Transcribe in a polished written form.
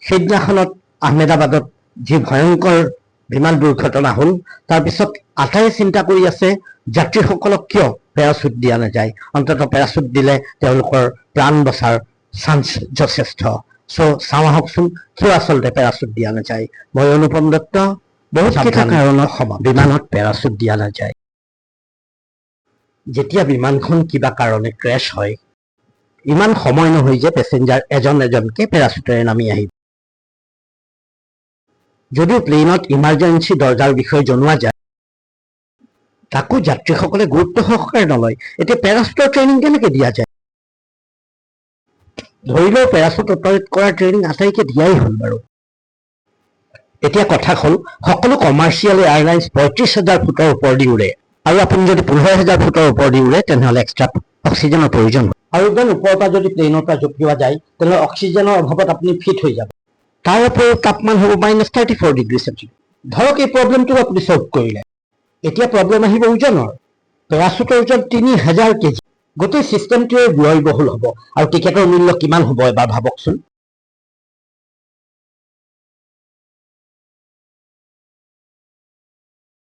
সেইদিনাখনত আহমেদাবাদত যি ভয়ংকৰ বিমান দুৰ্ঘটনা হ'ল, তাৰপিছত আটাইয়ে চিন্তা কৰি আছে যাত্ৰীসকলক কিয় পেৰাচুট দিয়া নাযায়। অন্ততঃ পেৰাচুট দিলে তেওঁলোকৰ প্ৰাণ বচাৰ চান্স যথেষ্ট। চাওঁ আহকচোন কিয় আচলতে পেৰাচুট দিয়া নাযায়। মই অনুপম দত্ত। বহুত কেইটা কাৰণত বিমানত পেৰাচুট দিয়া নাযায়। যেতিয়া বিমানখন কিবা কাৰণে ক্ৰেছ হয়, ইমান সময় নহয় যে পেছেঞ্জাৰ এজন এজনকে পেৰাচুটেৰে নামি আহিব। যদিও প্লেইনত ইমাৰ্জেঞ্চি দৰজাৰ বিষয়ে জনোৱা যায়, তাকো যাত্ৰীসকলে গুৰুত্ব সহকাৰে নলয়। এতিয়া পেৰাচুটৰ ট্ৰেইনিং কেনেকে দিয়া যায়? ধৰি লওঁ পেৰাচুট অপাৰেট কৰাৰ ট্ৰেইনিং আটাইকে দিয়াই হ'ল বাৰু। এতিয়া কথা হ'ল, সকলো কমাৰ্চিয়েল এয়াৰলাইন্স ৩৫,০০০ ফুটৰ ওপৰেদি উৰে, আৰু আপুনি যদি ১৫,০০০ ফুটৰ ওপৰেদি উৰে তেনেহ'লে এক্সট্ৰা অক্সিজেনৰ প্ৰয়োজন হয়। আৰু ইমান ওপৰৰ পৰা যদি প্লেইনৰ পৰা জঁপিওৱা যায় তেনেহ'লে অক্সিজেনৰ অভাৱত আপুনি ফিট হৈ যাব। তাৰ উপৰিও তাপমান হ'ব -34 ডিগ্ৰী চেণ্টিগ্ৰেড। ধৰক এই প্ৰব্লেমটো আপুনি ছল্ভ কৰিলে। এতিয়া প্ৰব্লেম আহিব ওজনৰ। পেৰাচুটৰ ওজন ৩,০০০ কেজি। গোটেই ছিষ্টেমটোৱে ব্যয়বহুল হ'ব, আৰু টিকেটৰ মূল্য কিমান হ'ব এবাৰ ভাবকচোন।